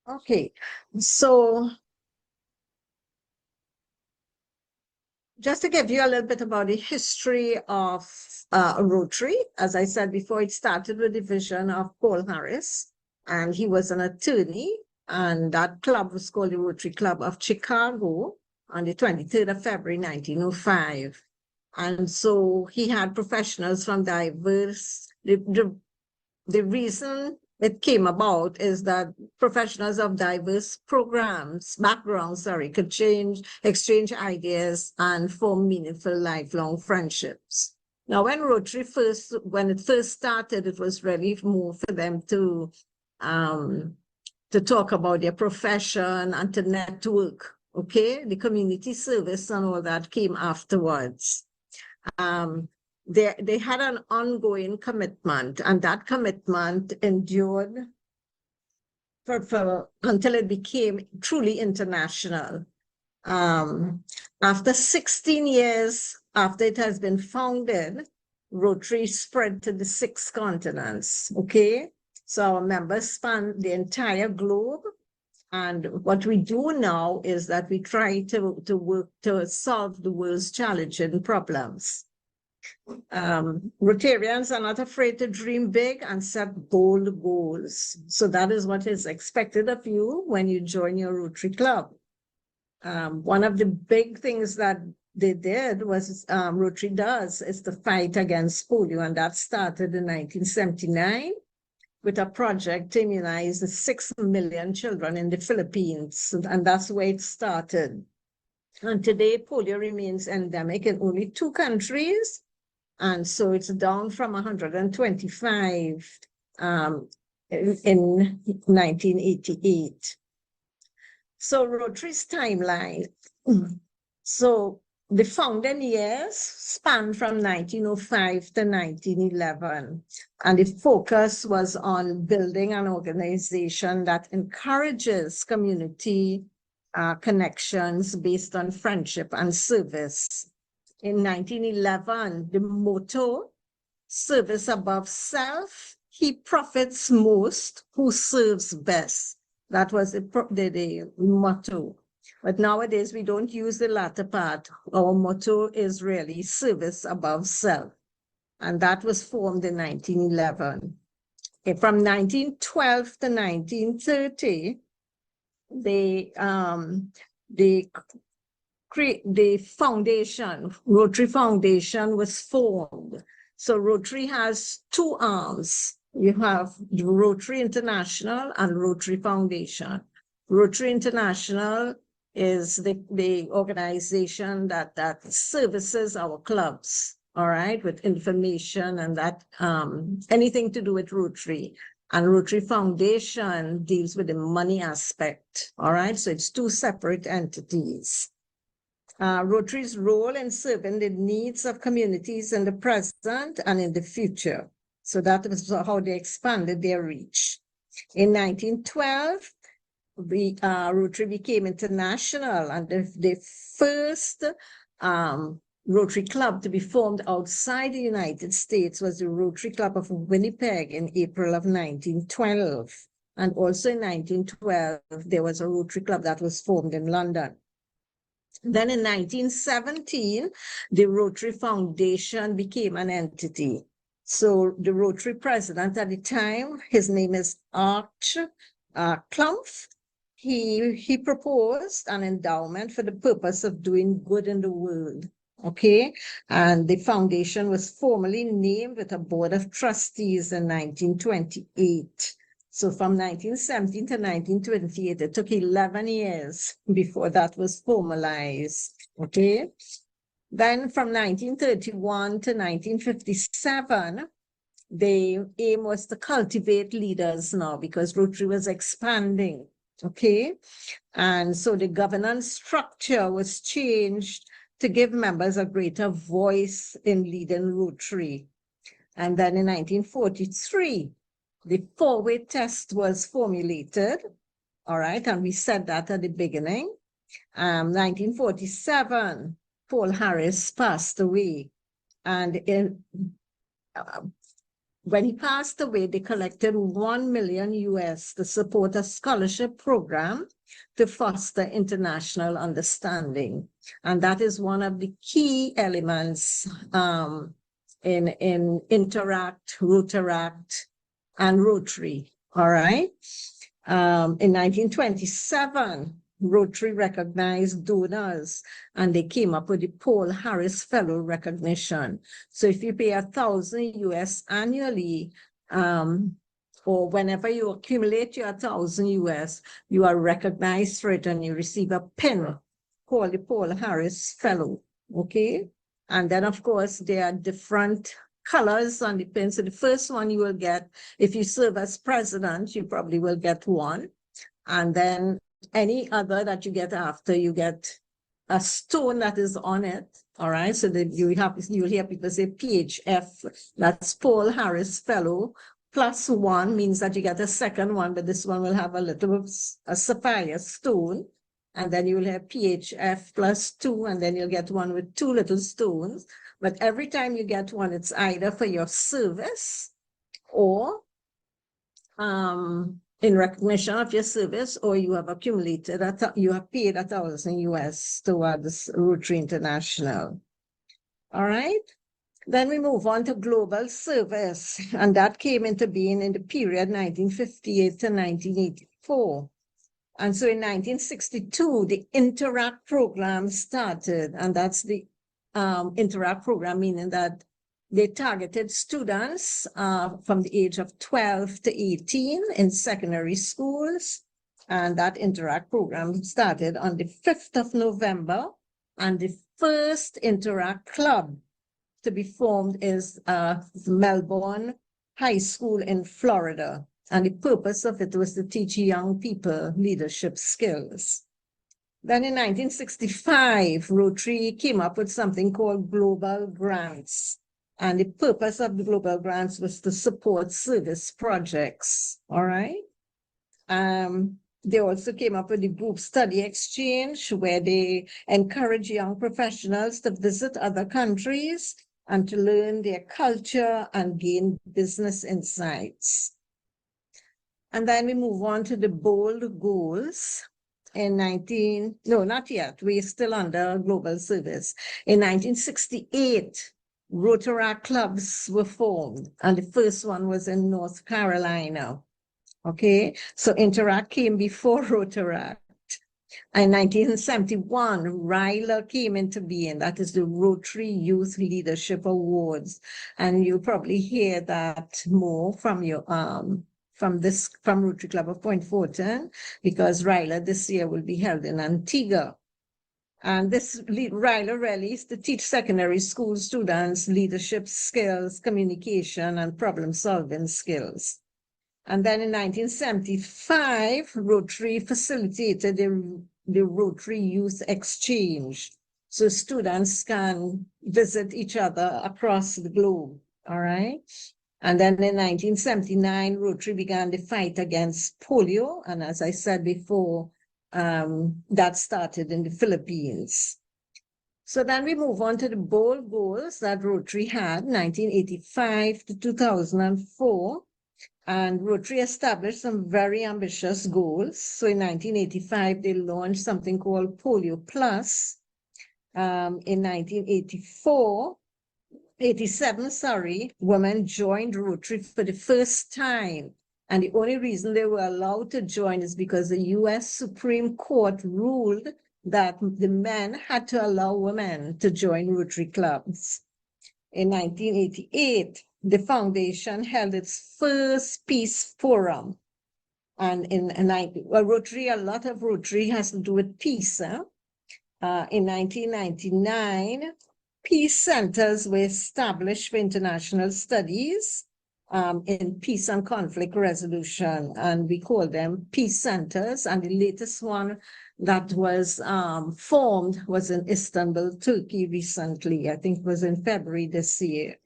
Okay, so just to give you a little bit about the history of Rotary, as I said before, it started with the vision of Paul Harris, and he was an attorney, and that club was called the Rotary Club of Chicago on the 23rd of February, 1905. And so he had professionals from diverse, the reason it came about is that professionals of diverse backgrounds, could exchange ideas and form meaningful lifelong friendships. Now, when it first started, it was really more for them to talk about their profession and to network. Okay, the community service and all that came afterwards. They had an ongoing commitment, and that commitment endured until it became truly international. After 16 years after it has been founded, Rotary spread to the 6 continents, okay? So our members span the entire globe. And what we do now is that we try to work to solve the world's challenging problems. Rotarians are not afraid to dream big and set bold goals. So that is what is expected of you when you join your Rotary Club. One of the big things that they did was Rotary does is the fight against polio, and that started in 1979 with a project to immunize the 6 million children in the Philippines, and that's where it started. And today, polio remains endemic in only 2 countries, and so it's down from 125 in 1988. So Rotary's timeline. So the founding years span from 1905 to 1911, and the focus was on building an organization that encourages community connections based on friendship and service. In 1911, the motto, service above self, he profits most who serves best. That was the motto. But nowadays, we don't use the latter part. Our motto is really service above self. And that was formed in 1911. Okay, from 1912 to 1930, the foundation, Rotary Foundation, was formed. So Rotary has 2 arms. You have the Rotary International and Rotary Foundation. Rotary International is the organization that services our clubs, all right, with information and that anything to do with Rotary. And Rotary Foundation deals with the money aspect, all right? So it's 2 separate entities. Rotary's role in serving the needs of communities in the present and in the future. So that was how they expanded their reach. In 1912, Rotary became international, and the first Rotary Club to be formed outside the United States was the Rotary Club of Winnipeg in April of 1912. And also in 1912, there was a Rotary Club that was formed in London. Then in 1917, the Rotary Foundation became an entity. So the Rotary president at the time, his name is Arch Klumpf. He proposed an endowment for the purpose of doing good in the world. Okay, and the foundation was formally named with a board of trustees in 1928. So from 1917 to 1928, it took 11 years before that was formalized, okay? Then from 1931 to 1957, the aim was to cultivate leaders now because Rotary was expanding, okay? And so the governance structure was changed to give members a greater voice in leading Rotary. And then in 1943, the 4-way test was formulated, all right, and we said that at the beginning. 1947, Paul Harris passed away, and when he passed away, they collected $1 million US to support a scholarship program to foster international understanding. And that is one of the key elements in Interact, Rotaract, and Rotary. All right. In 1927, Rotary recognized donors, and they came up with the Paul Harris Fellow recognition. So if you pay $1,000 US annually, or whenever you accumulate your $1,000 US, you are recognized for it, and you receive a pin called the Paul Harris Fellow. Okay, and then of course there are different colors on the pin. So the first one you will get, if you serve as president, you probably will get one, and then any other that you get after, you get a stone that is on it. All right, so that you'll hear people say PHF, that's Paul Harris Fellow, plus one means that you get a second one, but this one will have a sapphire stone, and then you will have PHF plus 2, and then you'll get one with 2 little stones. But every time you get one, it's either for your service or in recognition of your service, or you have accumulated, you have paid $1,000 US towards Rotary International. All right. Then we move on to global service, and that came into being in the period 1958 to 1984. And so in 1962, the Interact program started, and that's the Interact program, meaning that they targeted students from the age of 12 to 18 in secondary schools. And that Interact program started on the 5th of November. And the first Interact club to be formed is Melbourne High School in Florida. And the purpose of it was to teach young people leadership skills. Then in 1965, Rotary came up with something called Global Grants. And the purpose of the Global Grants was to support service projects, all right? They also came up with the Group Study Exchange, where they encourage young professionals to visit other countries and to learn their culture and gain business insights. And then we move on to the bold goals. No, not yet. We're still under global service. In 1968, Rotaract clubs were formed, and the first one was in North Carolina. Okay, so Interact came before Rotaract. In 1971, RYLA came into being. That is the Rotary Youth Leadership Awards, and you'll probably hear that more from your from Rotary Club of Point Fortin, because RYLA this year will be held in Antigua. And this RYLA really is to teach secondary school students leadership skills, communication, and problem-solving skills. And then in 1975, Rotary facilitated the Rotary Youth Exchange. So students can visit each other across the globe, all right? And then in 1979, Rotary began the fight against polio. And as I said before, that started in the Philippines. So then we move on to the bold goals that Rotary had, 1985 to 2004. And Rotary established some very ambitious goals. So in 1985, they launched something called Polio Plus. In 1987, women joined Rotary for the first time. And the only reason they were allowed to join is because the US Supreme Court ruled that the men had to allow women to join Rotary clubs. In 1988, the foundation held its first peace forum. And Rotary, a lot of Rotary has to do with peace. In 1999, peace centers were established for international studies in peace and conflict resolution, and we call them peace centers. And the latest one that was formed was in Istanbul, Turkey recently. I think it was in February this year.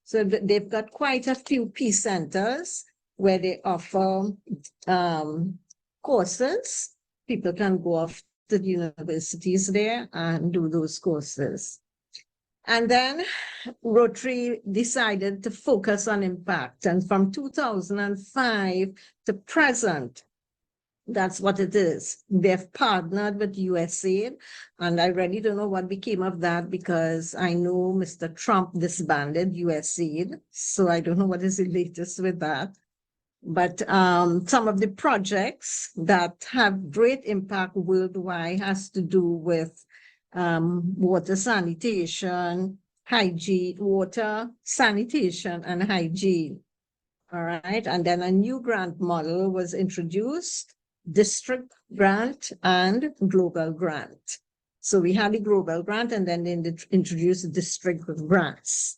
So they've got quite a few peace centers where they offer courses. People can go off to the universities there and do those courses. And then Rotary decided to focus on impact. And from 2005 to present, that's what it is. They've partnered with USAID, and I really don't know what became of that because I know Mr. Trump disbanded USAID, so I don't know what is the latest with that. But some of the projects that have great impact worldwide has to do with water sanitation, hygiene, water sanitation and hygiene. All right. And then a new grant model was introduced, district grant and global grant. So we had the global grant and then they introduced district grants.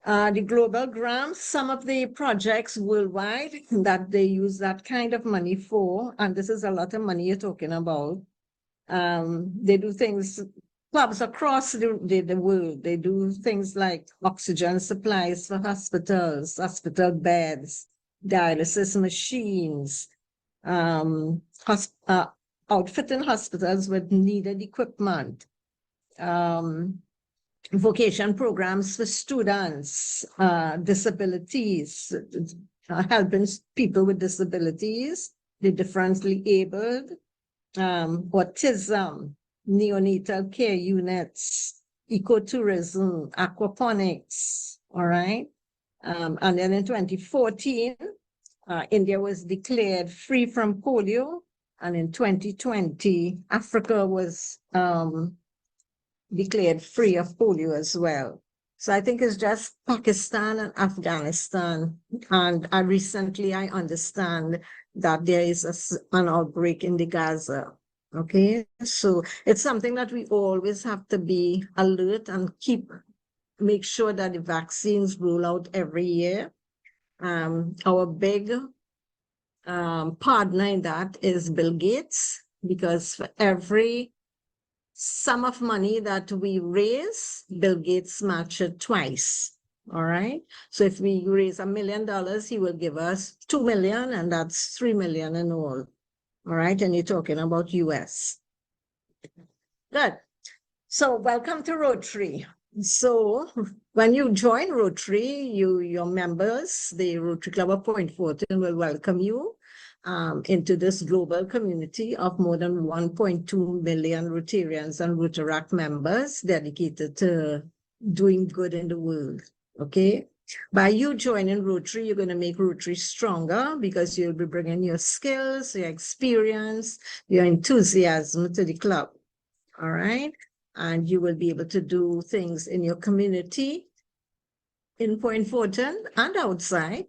The global grants, some of the projects worldwide that they use that kind of money for, and this is a lot of money you're talking about. They do things, clubs across the world. They do things like oxygen supplies for hospitals, hospital beds, dialysis machines, outfitting hospitals with needed equipment, vocation programs for students, disabilities, helping people with disabilities, the differently abled, autism, neonatal care units, ecotourism, aquaponics, all right? And then in 2014, India was declared free from polio, and in 2020, Africa was declared free of polio as well. So I think it's just Pakistan and Afghanistan. And I understand that there is an outbreak in the Gaza. Okay, so it's something that we always have to be alert and make sure that the vaccines roll out every year. Our big partner in that is Bill Gates, because for every sum of money that we raise, Bill Gates match it twice. All right. So if we raise $1 million, he will give us 2 million, and that's 3 million in all. All right. And you're talking about US. Good. So welcome to Rotary. So when you join Rotary, your members, the Rotary Club of Point Fortin, will welcome you into this global community of more than 1.2 million Rotarians and Rotaract members dedicated to doing good in the world. Okay. By you joining Rotary, you're going to make Rotary stronger because you'll be bringing your skills, your experience, your enthusiasm to the club. All right. And you will be able to do things in your community, in Point Fortin and outside.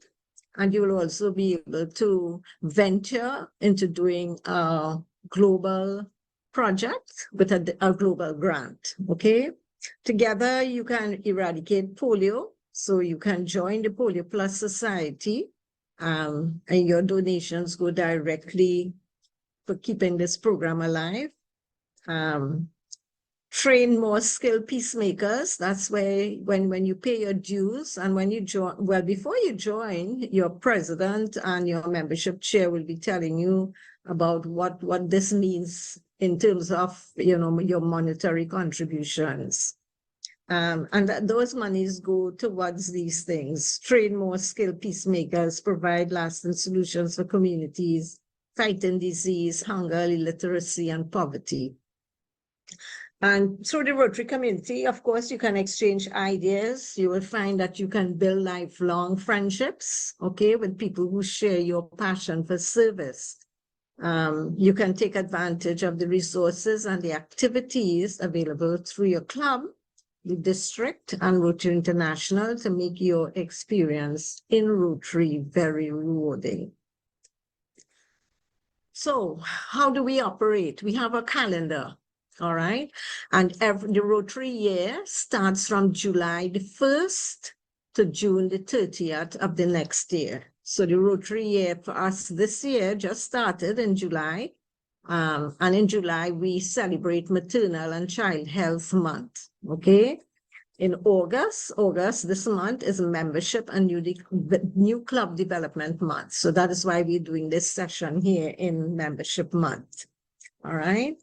And you will also be able to venture into doing a global project with a global grant. Okay. Together, you can eradicate polio. So you can join the Polio Plus Society, and your donations go directly for keeping this program alive. Train more skilled peacemakers. That's where when you pay your dues and when you join, well, before you join, your president and your membership chair will be telling you about what this means in terms of, your monetary contributions. And those monies go towards these things: train more skilled peacemakers, provide lasting solutions for communities, fighting disease, hunger, illiteracy, and poverty. And through the Rotary community, of course, you can exchange ideas. You will find that you can build lifelong friendships, okay, with people who share your passion for service. You can take advantage of the resources and the activities available through your club, the district, and Rotary International to make your experience in Rotary very rewarding. So how do we operate? We have a calendar, all right? And the Rotary year starts from July the 1st to June the 30th of the next year. So the Rotary year for us this year just started in July. And in July, we celebrate Maternal and Child Health Month, okay? In August, this month is Membership and New Club Development Month. So that is why we're doing this session here in Membership Month, all right?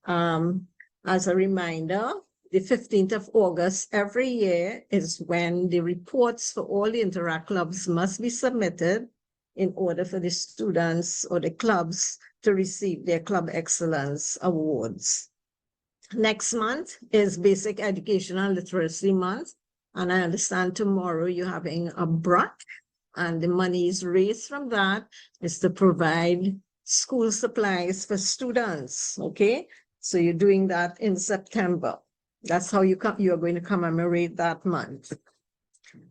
As a reminder, the 15th of August every year is when the reports for all the Interact clubs must be submitted in order for the students or the clubs to receive their Club Excellence Awards. Next month is Basic Education and Literacy Month. And I understand tomorrow you're having a brunch, and the money is raised from that is to provide school supplies for students, okay? So you're doing that in September. That's how you're going to commemorate that month.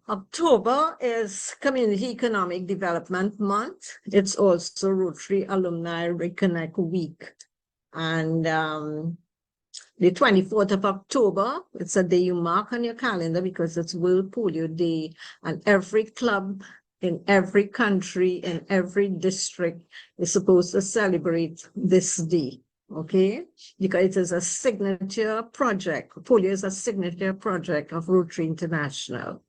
October is Community Economic Development Month. It's also Rotary Alumni Reconnect Week. And the 24th of October, it's a day you mark on your calendar because it's World Polio Day, and every club in every country, in every district is supposed to celebrate this day, okay? Because it is a signature project. Polio is a signature project of Rotary International.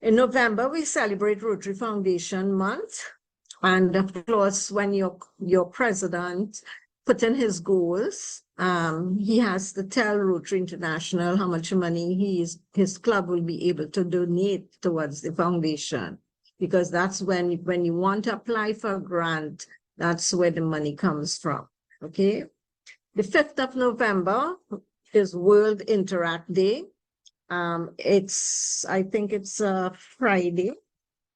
In November, we celebrate Rotary Foundation Month. And of course, when your president put in his goals, he has to tell Rotary International how much money his club will be able to donate towards the foundation, because that's when you want to apply for a grant, that's where the money comes from, okay? The 5th of November is World Interact Day. I think it's a Friday,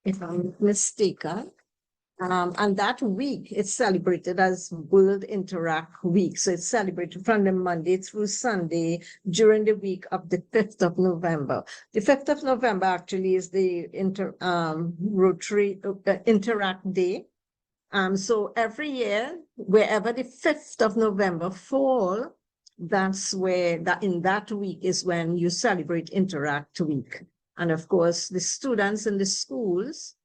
if I'm not mistaken. And that week it's celebrated as World Interact Week. So it's celebrated from the Monday through Sunday during the week of the 5th of November. The 5th of November actually is the Rotary Interact Day. So every year, wherever the 5th of November fall, that's where in that week is when you celebrate Interact Week. And of course, the students in the schools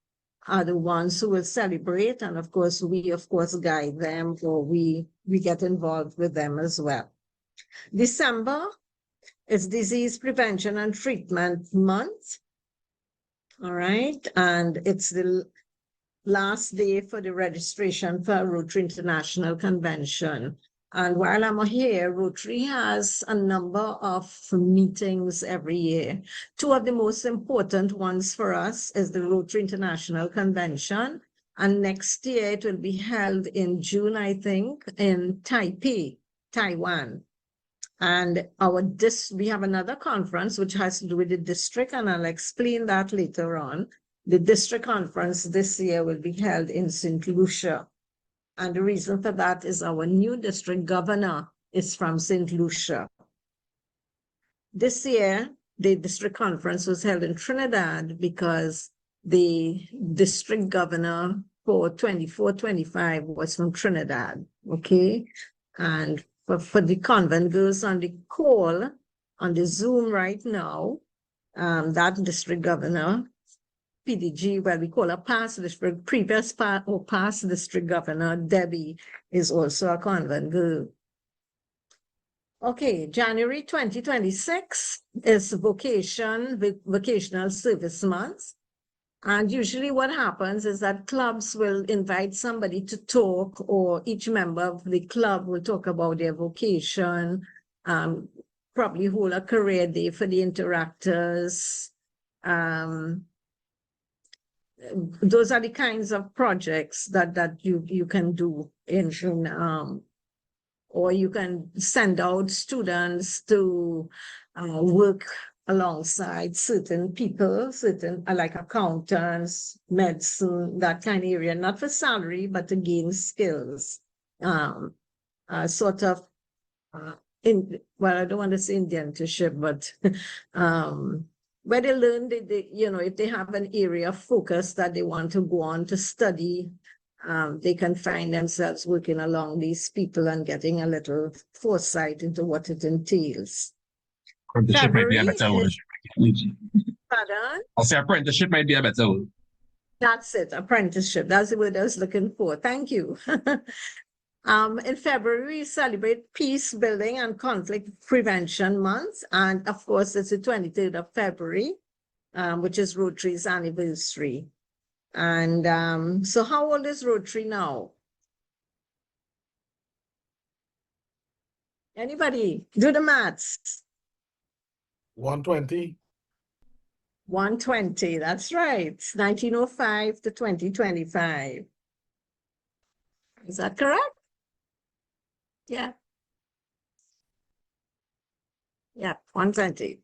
are the ones who will celebrate. And of course, we guide them, or we get involved with them as well. December is Disease Prevention and Treatment Month. All right. And it's the last day for the registration for Rotary International Convention. And while I'm here, Rotary has a number of meetings every year. Two of the most important ones for us is the Rotary International Convention. And next year it will be held in June, I think, in Taipei, Taiwan. And we have another conference which has to do with the district, and I'll explain that later on. The district conference this year will be held in St. Lucia. And the reason for that is our new district governor is from St. Lucia. This year, the district conference was held in Trinidad because the district governor for 24-25 was from Trinidad, okay? And for the convent girls on the call, on the Zoom right now, that district governor, PDG, well, we call her past district, past district governor, Debbie, is also a convent girl. Okay, January 2026 is Vocational Service Month. And usually what happens is that clubs will invite somebody to talk, or each member of the club will talk about their vocation, probably hold a career day for the interactors. Those are the kinds of projects that you can do or you can send out students to work alongside certain people, like accountants, medicine, that kind of area, not for salary, but to gain skills. Sort of, well, I don't want to say internship, but where they learn, if they have an area of focus that they want to go on to study, they can find themselves working along these people and getting a little foresight into what it entails. Apprenticeship might be a better word. Pardon? I'll say apprenticeship might be a better word. That's it, apprenticeship. That's the word I was looking for. Thank you. In February, we celebrate Peace Building and Conflict Prevention Month. And of course, it's the 23rd of February, which is Rotary's anniversary. And so how old is Rotary now? Anybody? Do the maths. 120. 120, that's right. 1905 to 2025. Is that correct? Yeah. Yeah, 120.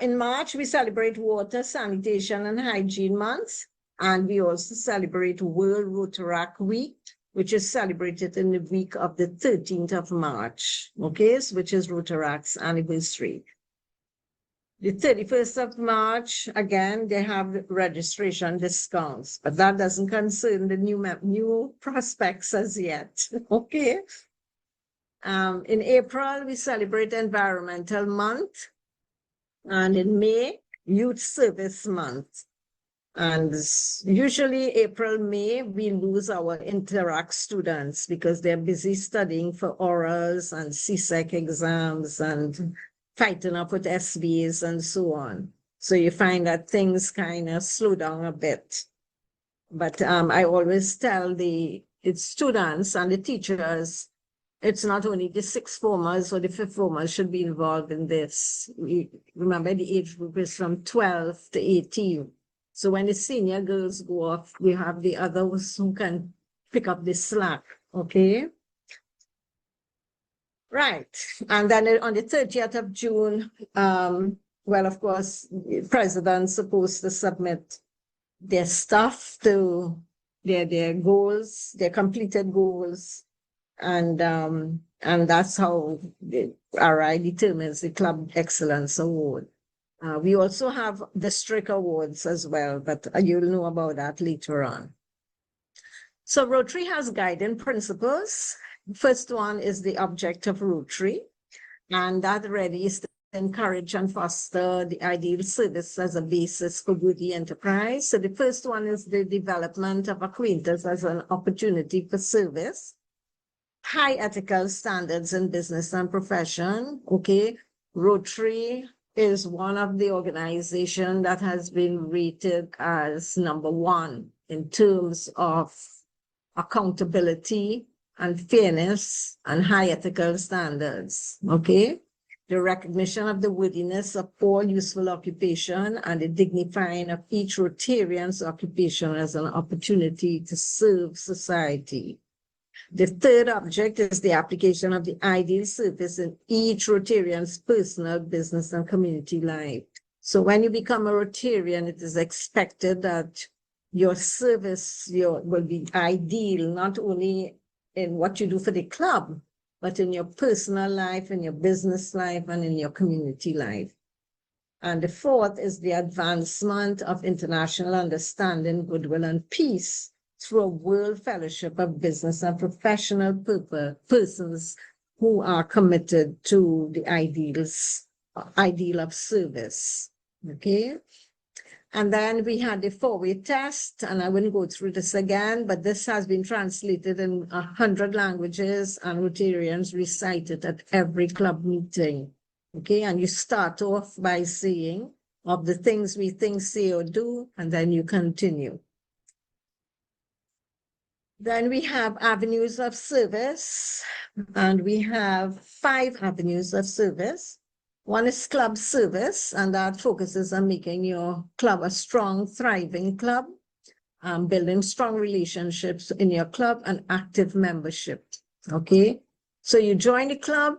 In March, we celebrate Water, Sanitation, and Hygiene Month. And we also celebrate World Rotaract Week, which is celebrated in the week of the 13th of March, okay, which is Rotaract's anniversary. The 31st of March, again, they have registration discounts, but that doesn't concern the new prospects as yet, okay? In April, we celebrate Environmental Month, and in May, Youth Service Month. And usually April, May, we lose our Interact students because they're busy studying for orals and CSEC exams and fighting up with SBs and so on. So you find that things kind of slow down a bit. But I always tell the students and the teachers, it's not only the sixth formers or the fifth formers should be involved in this. Remember, the age group is from 12 to 18. So when the senior girls go off, we have the others who can pick up the slack, okay? Right, and then on the 30th of June, well, of course, the president's supposed to submit their stuff to their goals, their completed goals, and that's how the RI determines the Club Excellence Award. We also have district awards as well, but you'll know about that later on. So Rotary has guiding principles. First one is the object of Rotary, and that really is to encourage and foster the ideal service as a basis for worthy enterprise. So the first one is the development of acquaintance as an opportunity for service, high ethical standards in business and profession, okay? Rotary is one of the organizations that has been rated as #1 in terms of accountability and fairness and high ethical standards, okay? The recognition of the worthiness of all useful occupation and the dignifying of each Rotarian's occupation as an opportunity to serve society. The third object is the application of the ideal service in each Rotarian's personal, business, and community life. So when you become a Rotarian, it is expected that your service will be ideal, not only in what you do for the club, but in your personal life, in your business life, and in your community life. And the fourth is the advancement of international understanding, goodwill, and peace through a world fellowship of business and professional persons who are committed to the ideal of service, okay? And then we had the 4-way test, and I wouldn't go through this again, but this has been translated in 100 languages, and Rotarians recite it at every club meeting, okay? And you start off by saying of the things we think, say, or do, and then you continue. Then we have avenues of service, and we have 5 avenues of service. One is club service, and that focuses on making your club a strong, thriving club, building strong relationships in your club and active membership, okay? So you join the club,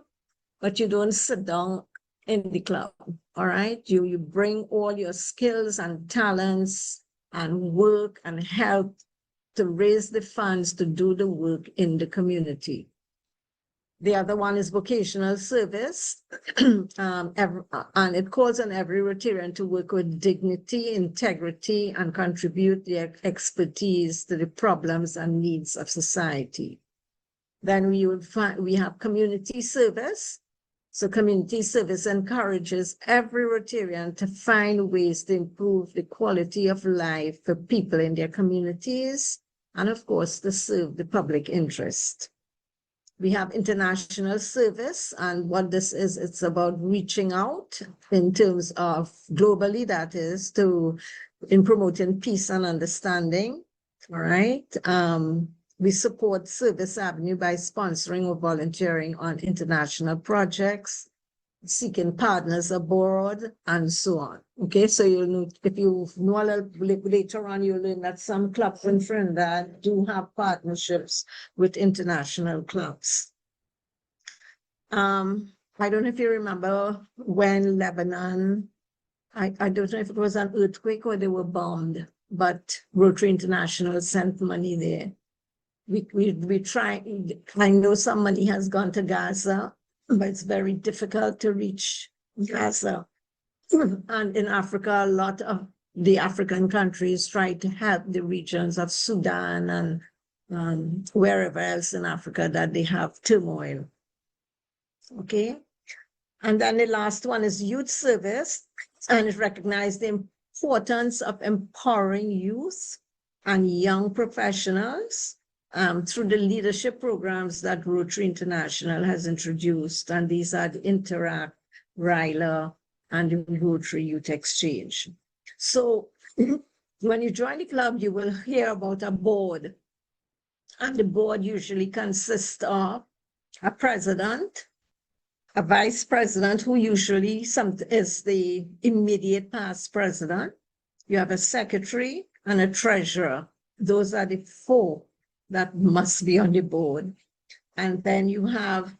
but you don't sit down in the club, all right? You bring all your skills and talents and work and help to raise the funds to do the work in the community. The other one is vocational service, and it calls on every Rotarian to work with dignity, integrity, and contribute their expertise to the problems and needs of society. Then we have community service. So community service encourages every Rotarian to find ways to improve the quality of life for people in their communities, and of course, to serve the public interest. We have international service, and what this is, it's about reaching out in terms of globally, that is, in promoting peace and understanding, all right? We support Service Avenue by sponsoring or volunteering on international projects. seeking partners abroad, and so on. Okay, so you'll know, if you know a little later on, you'll learn that some clubs in Trinidad do have partnerships with international clubs. I don't know if you remember when Lebanon, I don't know if it was an earthquake or they were bombed, but Rotary International sent money there. We try, I know some money has gone to Gaza, but it's very difficult to reach Gaza. And in Africa, a lot of the African countries try to help the regions of Sudan and wherever else in Africa that they have turmoil. Okay. And then the last one is youth service, and it recognized the importance of empowering youth and young professionals through the leadership programs that Rotary International has introduced. And these are the Interact, RILA, and the Rotary Youth Exchange. So when you join the club, you will hear about a board. And the board usually consists of a president, a vice president, who usually is the immediate past president. You have a secretary and a treasurer. Those are the four that must be on the board. And then you have,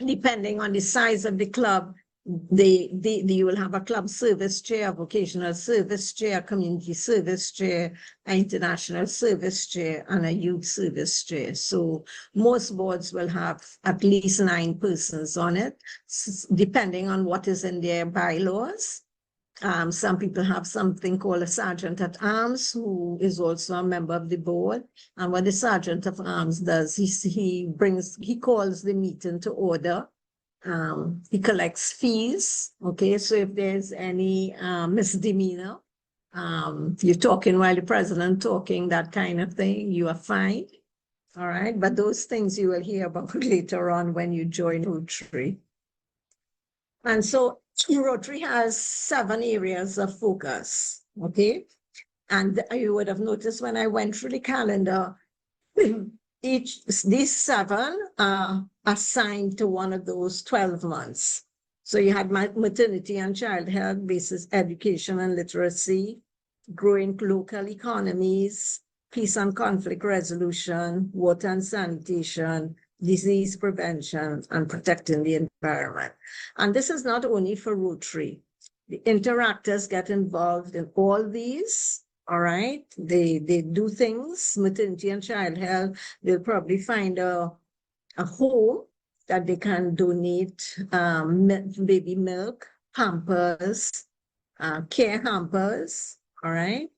depending on the size of the club, you will have a club service chair, a vocational service chair, community service chair, an international service chair, and a youth service chair. So most boards will have at least 9 persons on it, depending on what is in their bylaws. Some people have something called a sergeant at arms, who is also a member of the board. And what the sergeant of arms does, he calls the meeting to order. He collects fees. Okay, so if there's any misdemeanor, you're talking while the president talking, that kind of thing, you are fined. All right, but those things you will hear about later on when you join Rotary. And so Rotary has 7 areas of focus. Okay, and you would have noticed when I went through the calendar, these 7 are assigned to one of those 12 months. So you had maternity and child health, basic education and literacy, growing local economies, peace and conflict resolution, water and sanitation, disease prevention, and protecting the environment. And this is not only for Rotary. The interactors get involved in all these. All right, they do things, maternity and child health. They'll probably find a home that they can donate baby milk, Pampers, care hampers. All right,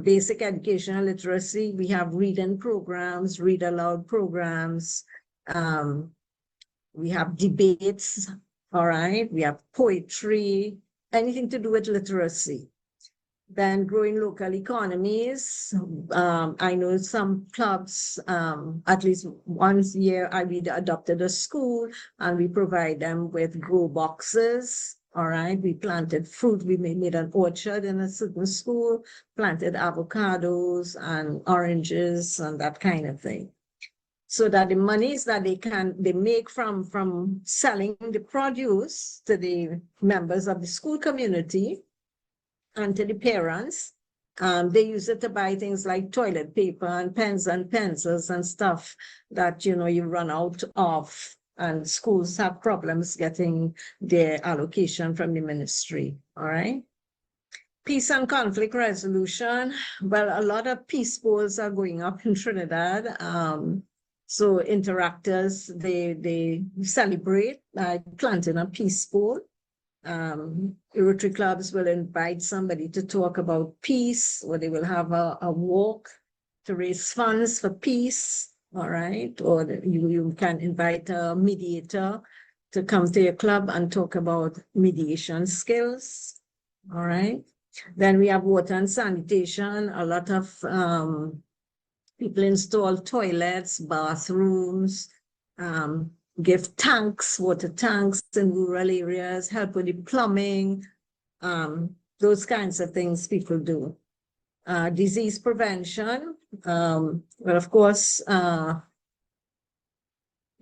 basic educational literacy. We have reading programs, read aloud programs. We have debates. All right, we have poetry, anything to do with literacy. Then growing local economies. I know some clubs, at least once a year, we adopted a school and we provide them with grow boxes. All right, we planted fruit. We made an orchard in a certain school, planted avocados and oranges and that kind of thing. So that the monies that they make from selling the produce to the members of the school community and to the parents, they use it to buy things like toilet paper and pens and pencils and stuff that, you run out of, and schools have problems getting their allocation from the ministry. All right. Peace and conflict resolution. Well, a lot of peace bowls are going up in Trinidad. So interactors, they celebrate by planting a peace bowl. Rotary clubs will invite somebody to talk about peace, or they will have a walk to raise funds for peace. All right, or you can invite a mediator to come to your club and talk about mediation skills. All right, then we have water and sanitation. A lot of people install toilets, bathrooms, give tanks, water tanks in rural areas, help with the plumbing, those kinds of things people do. Disease prevention. Well, of course,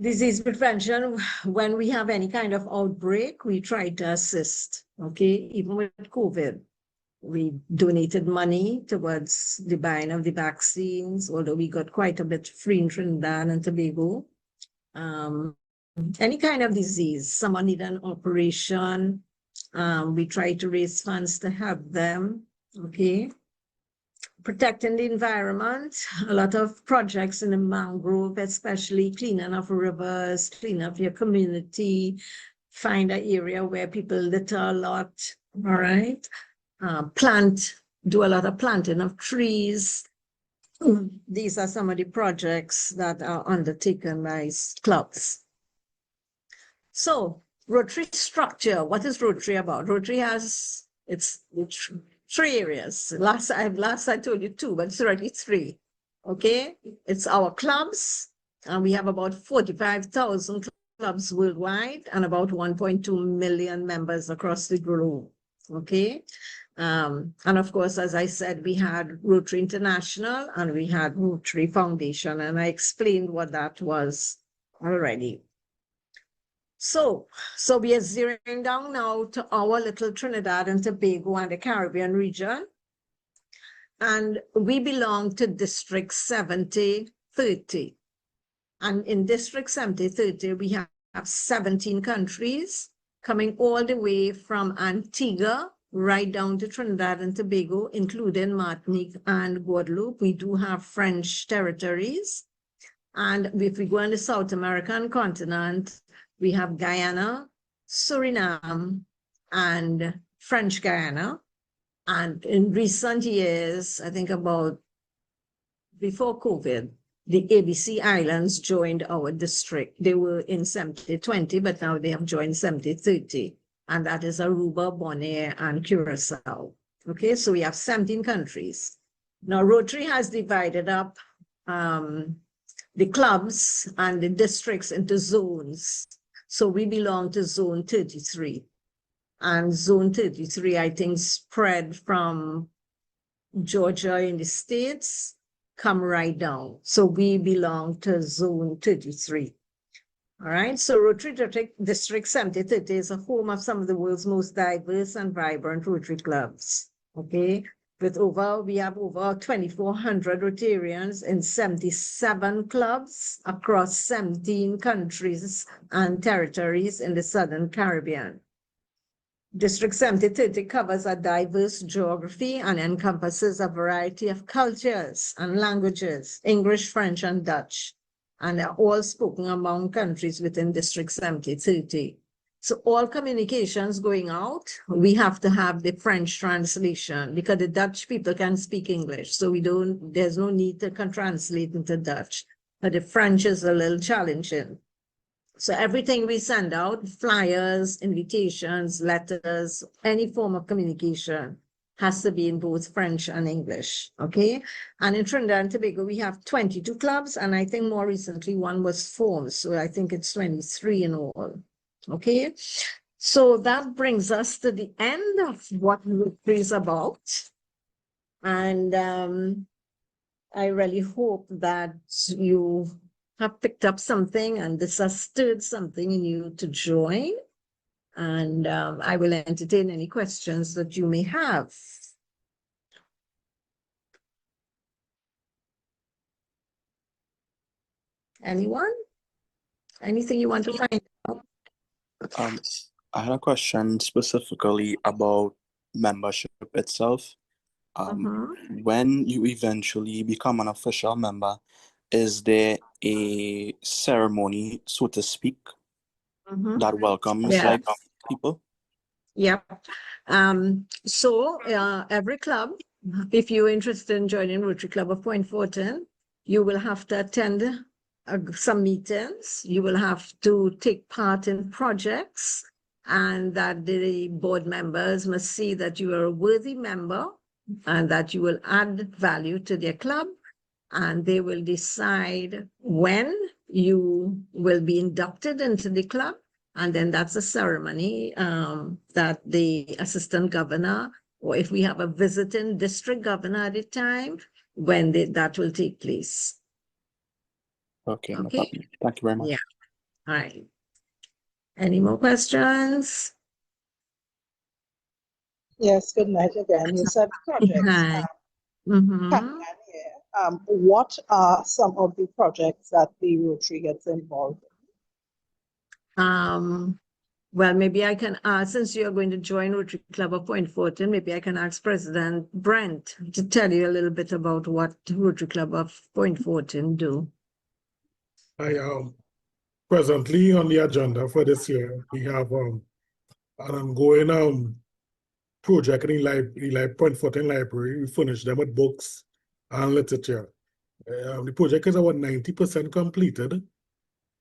Disease prevention, when we have any kind of outbreak, we try to assist, okay? Even with COVID, we donated money towards the buying of the vaccines, although we got quite a bit free in Trinidad and Tobago. Any kind of disease, someone need an operation, we try to raise funds to help them, okay? Protecting the environment, a lot of projects in the mangrove, especially cleaning of rivers, clean up your community, find an area where people litter a lot, all right? Do a lot of planting of trees. These are some of the projects that are undertaken by clubs. So Rotary structure, what is Rotary about? Rotary has its 3 areas. Last I told you 2, but it's already 3. Okay, it's our clubs, and we have about 45,000 clubs worldwide and about 1.2 million members across the globe. Okay, and of course, as I said, we had Rotary International and we had Rotary Foundation, and I explained what that was already. So we are zeroing down now to our little Trinidad and Tobago and the Caribbean region. And we belong to District 7030. And in District 7030, we have 17 countries coming all the way from Antigua right down to Trinidad and Tobago, including Martinique and Guadeloupe. We do have French territories. And if we go on the South American continent, we have Guyana, Suriname, and French Guyana. And in recent years, I think about before COVID, the ABC Islands joined our district. They were in 7020, but now they have joined 7030. And that is Aruba, Bonaire, and Curacao. Okay, so we have 17 countries. Now, Rotary has divided up the clubs and the districts into zones. So we belong to Zone 33. And Zone 33, I think, spread from Georgia in the States, come right down. So we belong to Zone 33. All right, so Rotary District 7030 is a home of some of the world's most diverse and vibrant Rotary clubs. Okay, we have over 2,400 Rotarians in 77 clubs across 17 countries and territories in the Southern Caribbean. District 7030 covers a diverse geography and encompasses a variety of cultures and languages, English, French, and Dutch, and they're all spoken among countries within District 7030. So all communications going out, we have to have the French translation because the Dutch people can speak English. So there's no need to translate into Dutch, but the French is a little challenging. So everything we send out, flyers, invitations, letters, any form of communication has to be in both French and English, okay? And in Trinidad and Tobago, we have 22 clubs, and I think more recently one was formed, so I think it's 23 in all. Okay, so that brings us to the end of what Rotary is about. And I really hope that you have picked up something and this has stirred something in you to join. And I will entertain any questions that you may have. Anyone? Anything you want to find out? I had a question specifically about membership itself. When you eventually become an official member, is there a ceremony, so to speak, that welcomes people? Yep. So every club, if you're interested in joining Rotary Club of Point Fortin, you will have to attend some meetings. You will have to take part in projects, and that the board members must see that you are a worthy member and that you will add value to their club, and they will decide when you will be inducted into the club. And then that's a ceremony that the assistant governor, or if we have a visiting district governor at the time, when that will take place. Okay, no problem. Thank you very much. Yeah, All right. Any more questions? Yes, good night again. You said projects. Hi. Mm-hmm. What are some of the projects that the Rotary gets involved in? Well, maybe I can ask, since you're going to join Rotary Club of Point Fortin, maybe I can ask President Brent to tell you a little bit about what Rotary Club of Point Fortin do. Presently on the agenda for this year, we have an ongoing project in the Point Fortin Library. We furnish them with books and literature. The project is about 90% completed,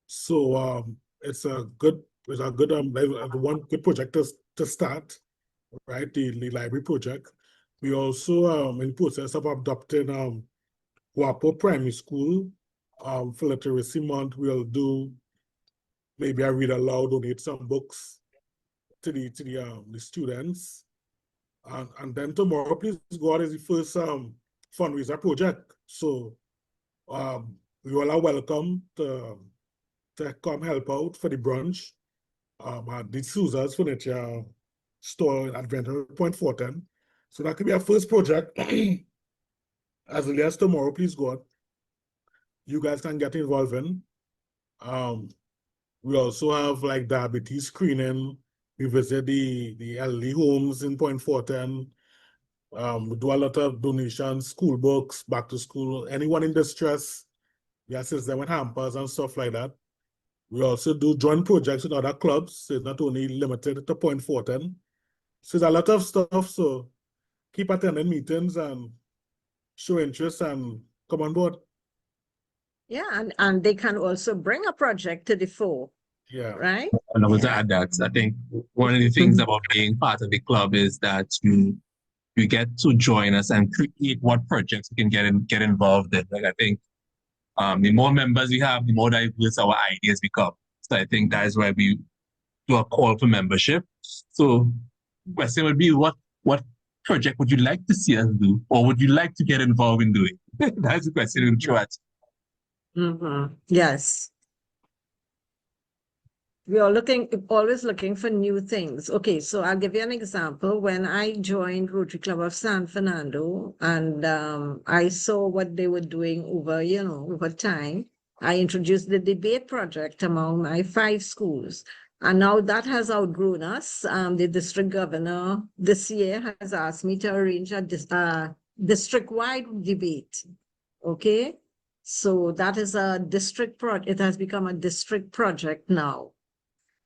so it's a good one good project to start, right? The library project. We also in process of adopting Guapo Primary School for Literacy Month. We'll do maybe I read aloud, donate some books to the students, and then tomorrow, please God, is the first fundraiser project. So we all are welcome to come help out for the brunch at the Sousa's Furniture store in Adventure Point Fortin. So that could be our first project. As early as tomorrow, please God, you guys can get involved in. We also have like diabetes screening. We visit the elderly homes in Point Fortin. We do a lot of donations, school books, back to school. Anyone in distress, we assist them with hampers and stuff like that. We also do joint projects with other clubs. So it's not only limited to Point Fortin. So there's a lot of stuff. So keep attending meetings and show interest and come on board. Yeah, and they can also bring a project to the fore. Yeah. Right? And I would add that I think one of the things about being part of the club is that you get to join us and create what projects you can get involved in. Like I think the more members we have, the more diverse our ideas become. So I think that is why we do a call for membership. So question would be what project would you like to see us do, or would you like to get involved in doing? That's the question we'll throw at. Yes. We are always looking for new things. Okay, so I'll give you an example. When I joined Rotary Club of San Fernando and I saw what they were doing over time, I introduced the debate project among my 5 schools. And now that has outgrown us. The district governor this year has asked me to arrange a district-wide debate. Okay, so that is a district project. It has become a district project now.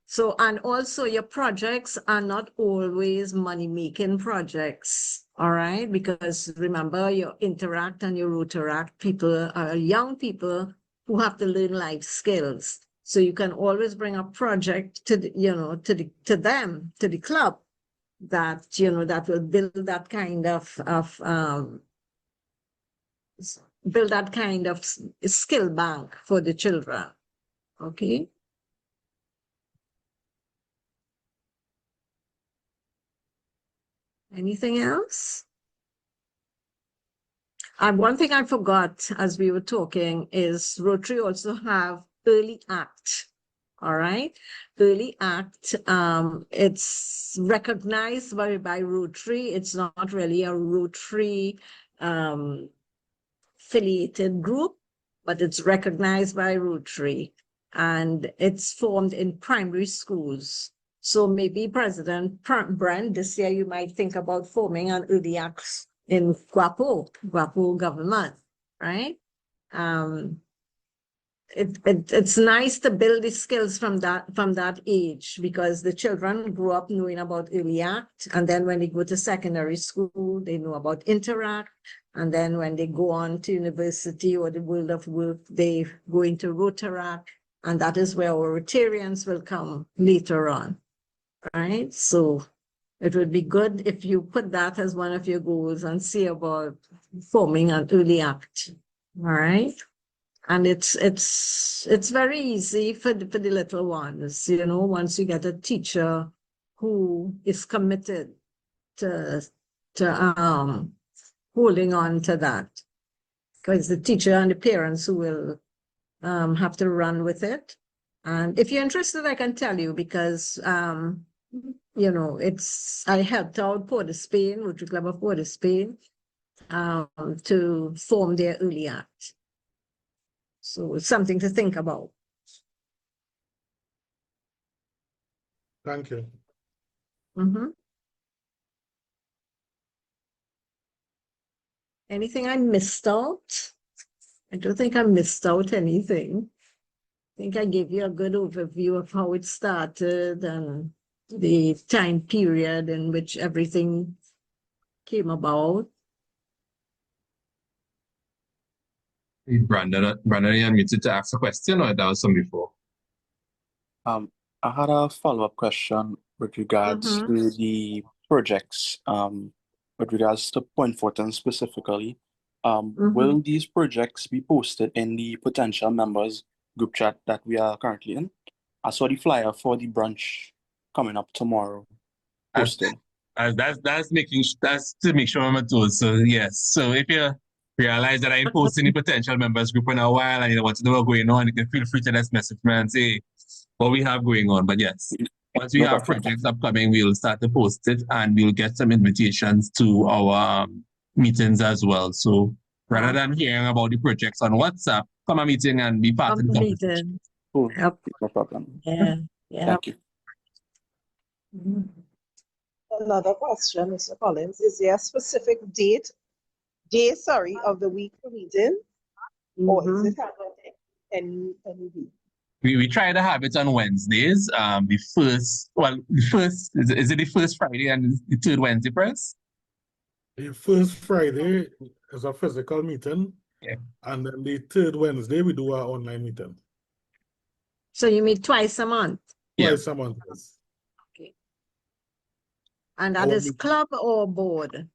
So, and also your projects are not always money-making projects, all right? Because remember, your Interact and your Rotaract people are young people who have to learn life skills. So you can always bring a project to the club that, that will build that kind of skill bank for the children, okay? Anything else? One thing I forgot as we were talking is Rotary also have Early Act. All right. Early Act, it's recognized by Rotary. It's not really a Rotary affiliated group, but it's recognized by Rotary. And it's formed in primary schools. So maybe President Brent, this year you might think about forming an Early Act in Guapo government, right? It's nice to build the skills from that age, because the children grew up knowing about Early Act, and then when they go to secondary school, they know about Interact, and then when they go on to university or the world of work, they go into Rotaract, and that is where our Rotarians will come later on. Right? So it would be good if you put that as one of your goals and see about forming an Early Act. All right. And it's very easy for the little ones, once you get a teacher who is committed to holding on to that. Because the teacher and the parents who will have to run with it. And if you're interested, I can tell you because, you know, I helped out Port of Spain, Rotary Club of Port of Spain, to form their early act. So it's something to think about. Thank you. Anything I missed out? I don't think I missed out anything. I think I gave you a good overview of how it started and the time period in which everything came about. Brandon, you unmuted to ask a question, or that was some before? I had a follow-up question with regards to the projects, with regards to Point Fortin specifically. Will these projects be posted in the potential members group chat that we are currently in? I saw the flyer for the brunch coming up tomorrow posted. That's to make sure I'm on toes. So yes. So if you realize that I ain't posting the potential members group in a while and you want to know what's going on, you can feel free to just message me and say what we have going on. But yes, once we have projects upcoming, we'll start to post it and we'll get some invitations to our meetings as well. So rather than hearing about the projects on WhatsApp, come a meeting and be part of the conversation. Cool. Yep. No problem. Yeah. Yeah. Thank you. Another question, Mr. Collins, is there a specific day, of the week for meeting? Or is it happening any week? We try to have it on Wednesdays. The first is it the first Friday and the third Wednesday, press? The first Friday is a physical meeting. Yeah. And then the third Wednesday, we do our online meeting. So you meet twice a month? Twice a month, yes. Okay. And that is club or board?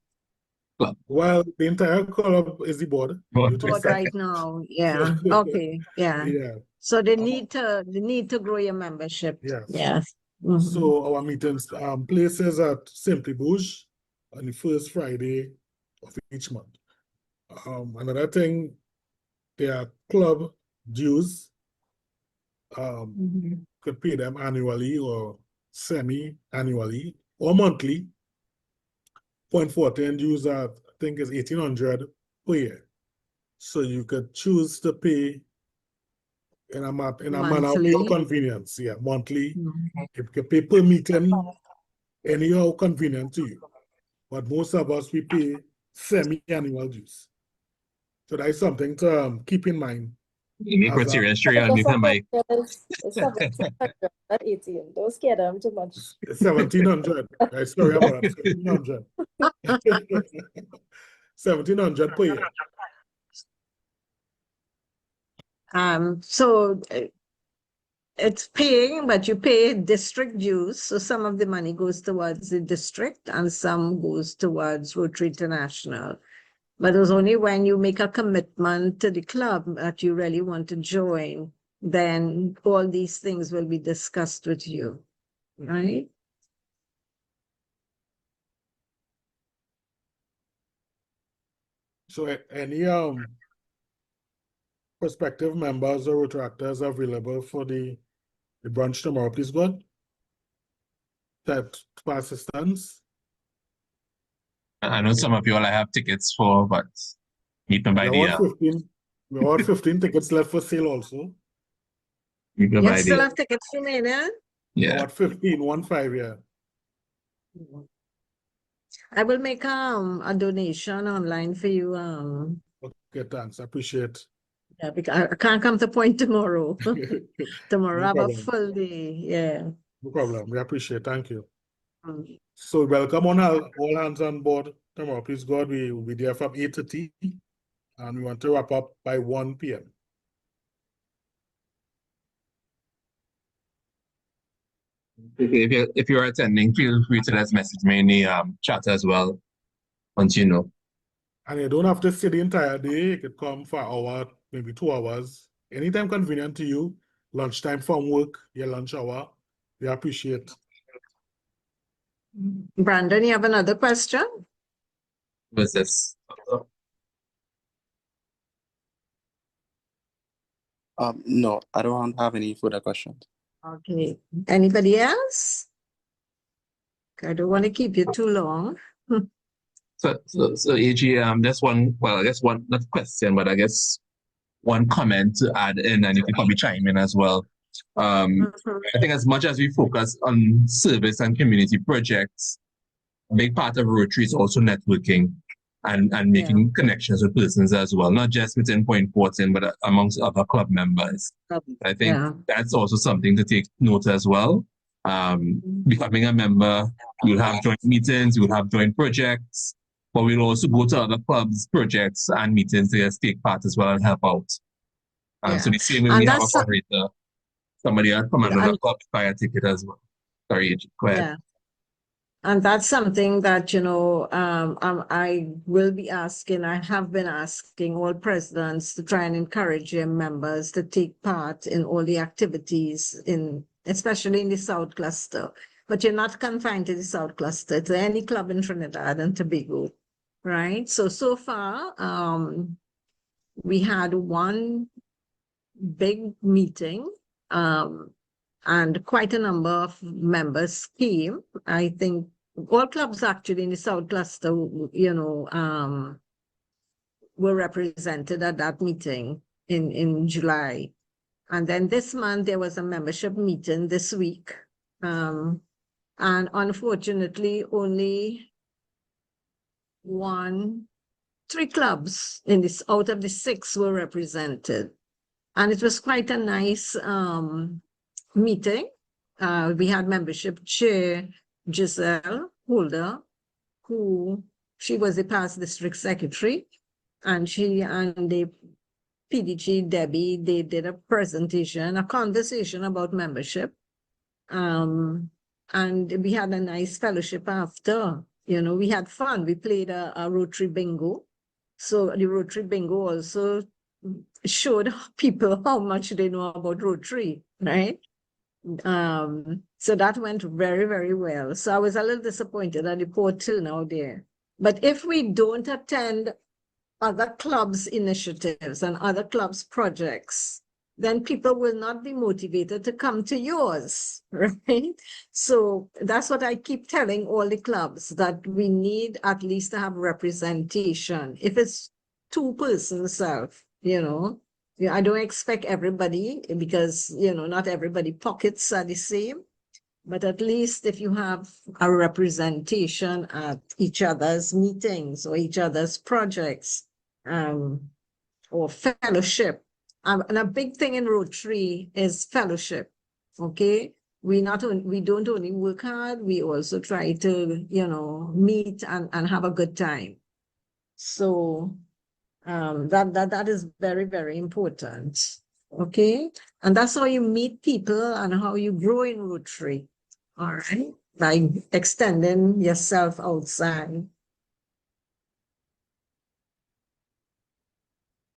Club. Well, the entire club is the board. Board right now, yeah. Okay, yeah. Yeah. So they need to grow your membership. Yes. Yes. So our meetings places at Simply Bush on the first Friday of each month. Another thing, there are club dues. Could pay them annually or semi-annually or monthly. Point Fortin dues are, I think, is $1,800 per year. So you could choose to pay in a manner of your convenience. Yeah, monthly. You can pay per meeting, anyhow convenient to you. But most of us, we pay semi-annual dues. So that's something to keep in mind. Those scare them too much. 1,700. Sorry about that. 1,700. 1,700 per year. So it's paying, but you pay district dues. So some of the money goes towards the district and some goes towards Rotary International. But it was only when you make a commitment to the club that you really want to join, then all these things will be discussed with you, right? So any prospective members or retractors available for the brunch tomorrow, please go ahead. That for assistance. I know some of you all I have tickets for, but meet me by the We have 15 tickets left for sale also. You still have tickets remaining? Yeah. About 15, 15, yeah. I will make a donation online for you. Okay, thanks. I appreciate. Yeah, because I can't come to Point tomorrow. Tomorrow I have a full day. Yeah. No problem. We appreciate. Thank you. So welcome on all hands on board tomorrow. Please God, we will be there from 8:30 and we want to wrap up by 1 p.m. If you're attending, feel free to just message me in the chat as well, once you know. And you don't have to stay the entire day. You could come for an hour, maybe 2 hours. Anytime convenient to you. Lunchtime from work, your lunch hour. We appreciate. Brandon, you have another question? What's this? No, I don't have any further questions. Okay. Anybody else? I don't want to keep you too long. So AG, just one, well, I guess one, not question, but I guess one comment to add in, and you can probably chime in as well. I think as much as we focus on service and community projects, a big part of Rotary is also networking and making connections with persons as well, not just within Point Fortin, but amongst other club members. I think that's also something to take note as well. Becoming a member, you'll have joint meetings, you'll have joint projects, but we'll also go to other clubs, projects, and meetings to just take part as well and help out. So the same way And we have a that's fundraiser, somebody else come another club to buy a ticket as well. Sorry, AG, go ahead. Yeah. And that's something that, you know, I will be asking, I have been asking all presidents to try and encourage their members to take part in all the activities, especially in the South Cluster. But you're not confined to the South Cluster, to any club in Trinidad and Tobago, right? So far, we had one big meeting, and quite a number of members came. I think all clubs actually in the South Cluster, you know, were represented at that meeting in July. And then this month there was a membership meeting this week. And unfortunately, only 3 clubs in this out of the 6 were represented. And it was quite a nice meeting. We had membership chair Giselle Holder, she was the past district secretary, and she and the PDG Debbie, they did a presentation, a conversation about membership. And we had a nice fellowship after. You know, we had fun. We played a Rotary bingo. So the Rotary bingo also showed people how much they know about Rotary, right? So that went very, very well. So I was a little disappointed at the poor turnout there. But if we don't attend other clubs' initiatives and other clubs' projects, then people will not be motivated to come to yours, right? So that's what I keep telling all the clubs, that we need at least to have representation. If it's 2 persons, you know, I don't expect everybody, because, you know, not everybody pockets are the same, but at least if you have a representation at each other's meetings or each other's projects, or fellowship. And a big thing in Rotary is fellowship, okay? We don't only work hard, we also try to, you know, meet and have a good time. So that is very, very important, okay? And that's how you meet people and how you grow in Rotary, all right? By extending yourself outside.